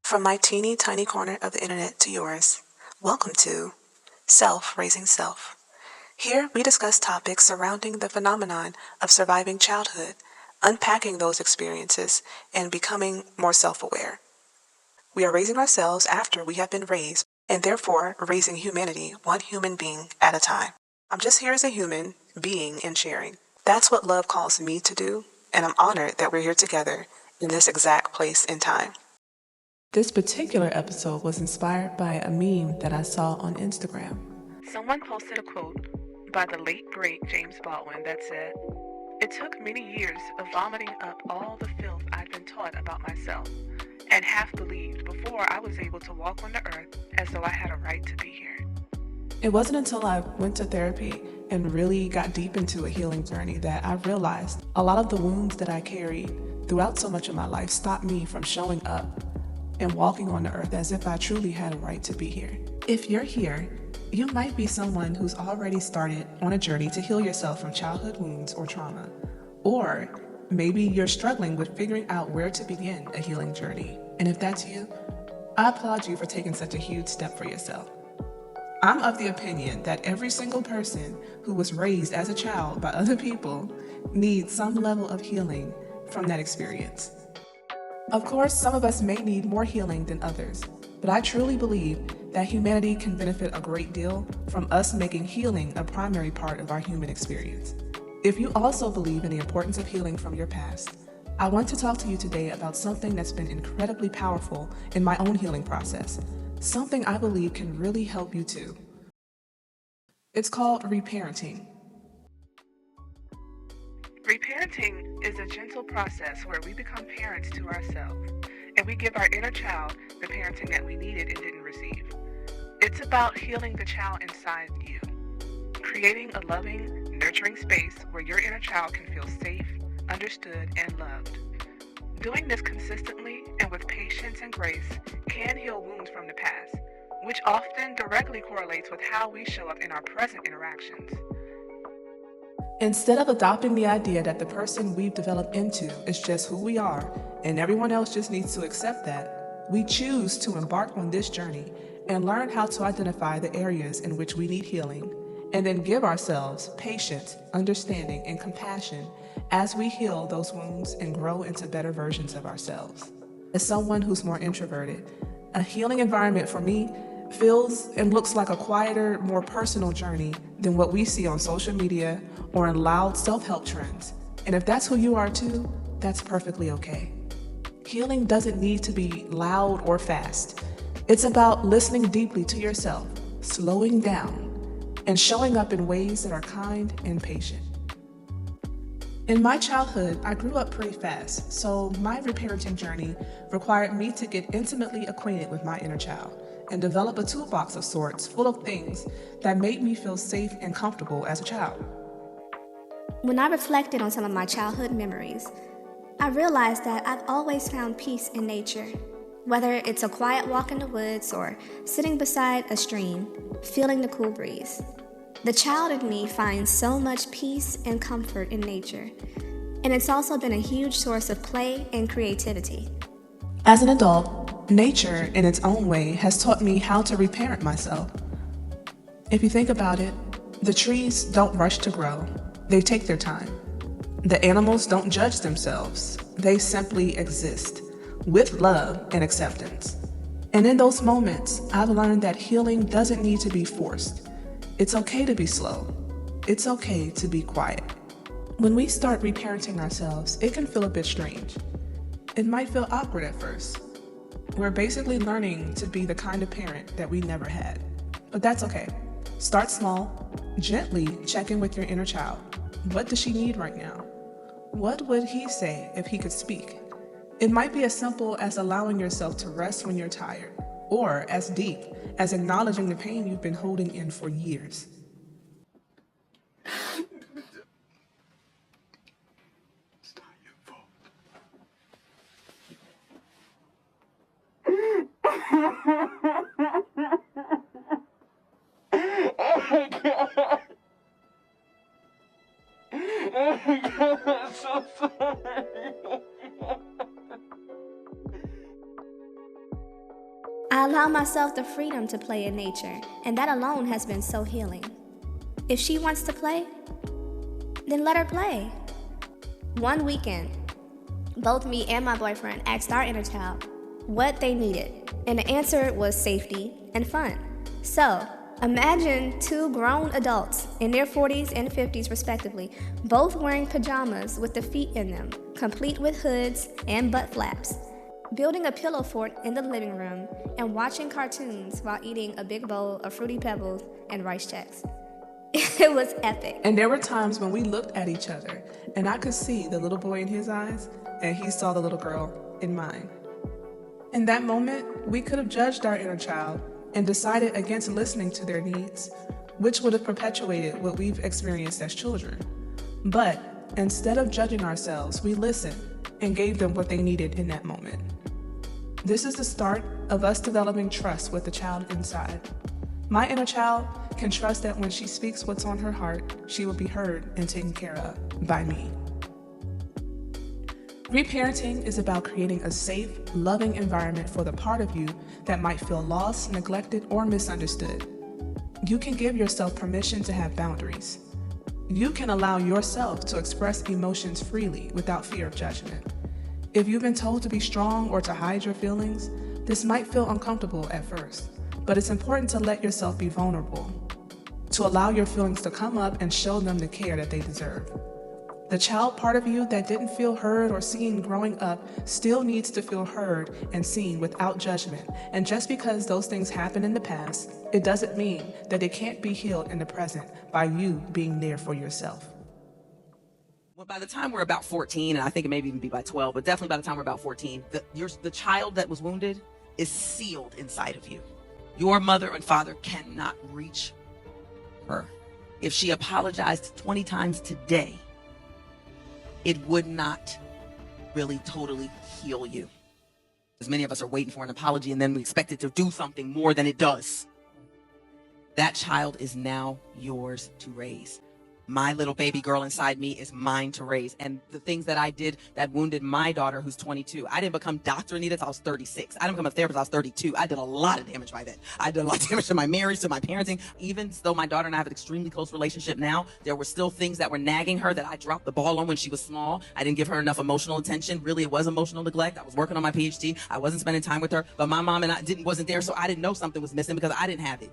From my teeny tiny corner of the internet to yours, welcome to Self Raising Self. Here we discuss topics surrounding the phenomenon of surviving childhood, unpacking those experiences, and becoming more self-aware. We are raising ourselves after we have been raised, and therefore raising humanity one human being at a time. I'm just here as a human being and sharing. That's what love calls me to do, and I'm honored that we're here together in this exact place and time. This particular episode was inspired by a meme that I saw on Instagram. Someone posted a quote by the late, great James Baldwin that said, "It took many years of vomiting up all the filth I'd been taught about myself and half believed before I was able to walk on the earth as though I had a right to be here." It wasn't until I went to therapy and really got deep into a healing journey that I realized a lot of the wounds that I carried throughout so much of my life stopped me from showing up and walking on the earth as if I truly had a right to be here. If you're here, you might be someone who's already started on a journey to heal yourself from childhood wounds or trauma. Or maybe you're struggling with figuring out where to begin a healing journey. And if that's you, I applaud you for taking such a huge step for yourself. I'm of the opinion that every single person who was raised as a child by other people needs some level of healing from that experience. Of course, some of us may need more healing than others, but I truly believe that humanity can benefit a great deal from us making healing a primary part of our human experience. If you also believe in the importance of healing from your past, I want to talk to you today about something that's been incredibly powerful in my own healing process, something I believe can really help you too. It's called reparenting. Reparenting is a gentle process where we become parents to ourselves, and we give our inner child the parenting that we needed and didn't receive. It's about healing the child inside you, creating a loving, nurturing space where your inner child can feel safe, understood, and loved. Doing this consistently and with patience and grace can heal wounds from the past, which often directly correlates with how we show up in our present interactions. Instead of adopting the idea that the person we've developed into is just who we are and everyone else just needs to accept that, we choose to embark on this journey and learn how to identify the areas in which we need healing, and then give ourselves patience, understanding, and compassion as we heal those wounds and grow into better versions of ourselves. As someone who's more introverted, a healing environment for me feels and looks like a quieter, more personal journey than what we see on social media or in loud self-help trends. And if that's who you are too, that's perfectly okay. Healing doesn't need to be loud or fast. It's about listening deeply to yourself, slowing down, and showing up in ways that are kind and patient. In my childhood, I grew up pretty fast, so my reparenting journey required me to get intimately acquainted with my inner child and develop a toolbox of sorts full of things that made me feel safe and comfortable as a child. When I reflected on some of my childhood memories, I realized that I've always found peace in nature. Whether it's a quiet walk in the woods or sitting beside a stream, feeling the cool breeze. The child in me finds so much peace and comfort in nature, and it's also been a huge source of play and creativity. As an adult, nature in its own way has taught me how to reparent myself. If you think about it, the trees don't rush to grow, they take their time. The animals don't judge themselves, they simply exist, with love and acceptance. And in those moments, I've learned that healing doesn't need to be forced. It's okay to be slow. It's okay to be quiet. When we start reparenting ourselves, it can feel a bit strange. It might feel awkward at first. We're basically learning to be the kind of parent that we never had. But that's okay. Start small, gently check in with your inner child. What does she need right now? What would he say if he could speak? It might be as simple as allowing yourself to rest when you're tired, or as deep as acknowledging the pain you've been holding in for years. It's not your fault. Oh my God. Oh my God, I'm so sorry. allow myself the freedom to play in nature, and that alone has been so healing. If she wants to play, then let her play. One weekend, both me and my boyfriend asked our inner child what they needed, and the answer was safety and fun. So, imagine two grown adults in their 40s and 50s respectively, both wearing pajamas with the feet in them, complete with hoods and butt flaps, building a pillow fort in the living room and watching cartoons while eating a big bowl of Fruity Pebbles and rice checks. It was epic. And there were times when we looked at each other and I could see the little boy in his eyes and he saw the little girl in mine. In that moment, we could have judged our inner child and decided against listening to their needs, which would have perpetuated what we've experienced as children. But instead of judging ourselves, we listened and gave them what they needed in that moment. This is the start of us developing trust with the child inside. My inner child can trust that when she speaks what's on her heart, she will be heard and taken care of by me. Reparenting is about creating a safe, loving environment for the part of you that might feel lost, neglected, or misunderstood. You can give yourself permission to have boundaries. You can allow yourself to express emotions freely without fear of judgment. If you've been told to be strong or to hide your feelings, this might feel uncomfortable at first, but it's important to let yourself be vulnerable, to allow your feelings to come up and show them the care that they deserve. The child part of you that didn't feel heard or seen growing up still needs to feel heard and seen without judgment. And just because those things happened in the past, it doesn't mean that they can't be healed in the present by you being there for yourself. Well, by the time we're about 14, and I think it may even be by 12, but definitely by the time we're about 14, the child that was wounded is sealed inside of you. Your mother and father cannot reach her. If she apologized 20 times today, it would not really totally heal you. As many of us are waiting for an apology and then we expect it to do something more than it does. That child is now yours to raise. My little baby girl inside me is mine to raise. And the things that I did that wounded my daughter, who's 22, I didn't become Dr. Anita until I was 36. I didn't become a therapist until I was 32. I did a lot of damage by that. I did a lot of damage to my marriage, to my parenting. Even though my daughter and I have an extremely close relationship now, there were still things that were nagging her that I dropped the ball on when she was small. I didn't give her enough emotional attention. Really, it was emotional neglect. I was working on my PhD. I wasn't spending time with her. But my mom and I wasn't there, so I didn't know something was missing because I didn't have it.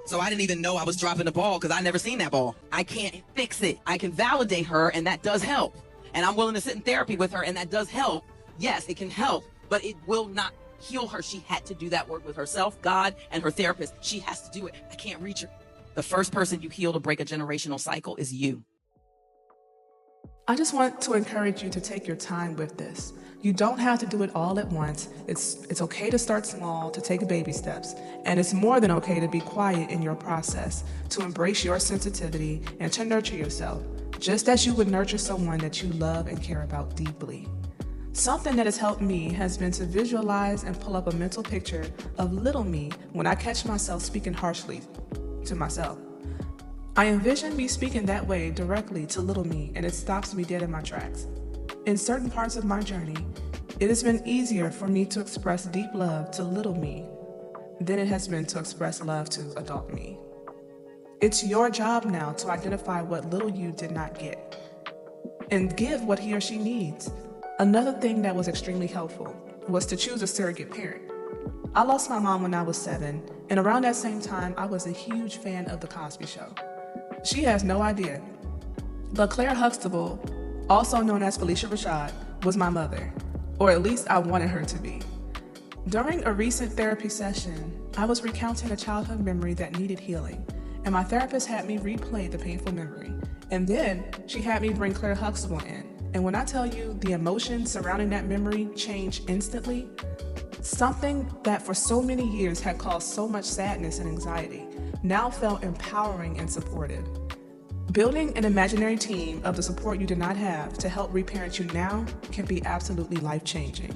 So I didn't even know I was dropping the ball because I never seen that ball. I can't fix it. I can validate her, and that does help. And I'm willing to sit in therapy with her, and that does help. Yes, it can help, but it will not heal her. She had to do that work with herself, God, and her therapist. She has to do it. I can't reach her. The first person you heal to break a generational cycle is you. I just want to encourage you to take your time with this. You don't have to do it all at once. It's okay to start small, to take baby steps, and it's more than okay to be quiet in your process, to embrace your sensitivity and to nurture yourself, just as you would nurture someone that you love and care about deeply. Something that has helped me has been to visualize and pull up a mental picture of little me when I catch myself speaking harshly to myself. I envision me speaking that way directly to little me, and it stops me dead in my tracks. In certain parts of my journey, it has been easier for me to express deep love to little me than it has been to express love to adult me. It's your job now to identify what little you did not get and give what he or she needs. Another thing that was extremely helpful was to choose a surrogate parent. I lost my mom when I was 7, and around that same time, I was a huge fan of The Cosby Show. She has no idea, but Claire Huxtable, also known as Felicia Rashad, was my mother, or at least I wanted her to be. During a recent therapy session, I was recounting a childhood memory that needed healing, and my therapist had me replay the painful memory. And then she had me bring Claire Huxtable in. And when I tell you the emotions surrounding that memory changed instantly, something that for so many years had caused so much sadness and anxiety now felt empowering and supportive. Building an imaginary team of the support you did not have to help reparent you now can be absolutely life-changing.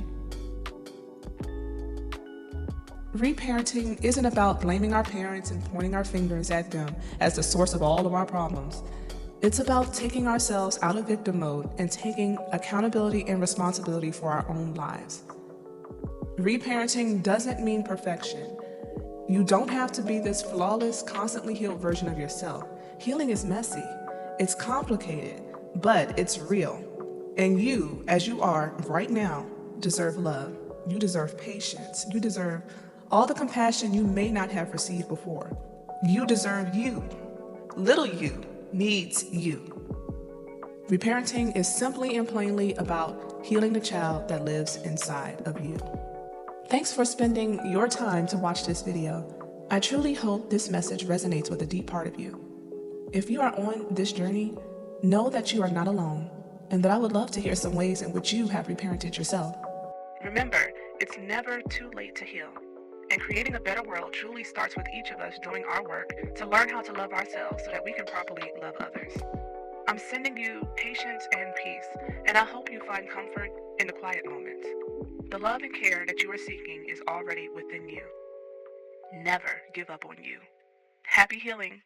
Reparenting isn't about blaming our parents and pointing our fingers at them as the source of all of our problems. It's about taking ourselves out of victim mode and taking accountability and responsibility for our own lives. Reparenting doesn't mean perfection. You don't have to be this flawless, constantly healed version of yourself. Healing is messy, it's complicated, but it's real. And you, as you are right now, deserve love. You deserve patience. You deserve all the compassion you may not have received before. You deserve you. Little you needs you. Reparenting is simply and plainly about healing the child that lives inside of you. Thanks for spending your time to watch this video. I truly hope this message resonates with a deep part of you. If you are on this journey, know that you are not alone, and that I would love to hear some ways in which you have reparented yourself. Remember, it's never too late to heal. And creating a better world truly starts with each of us doing our work to learn how to love ourselves so that we can properly love others. I'm sending you patience and peace, and I hope you find comfort in the quiet moments. The love and care that you are seeking is already within you. Never give up on you. Happy healing.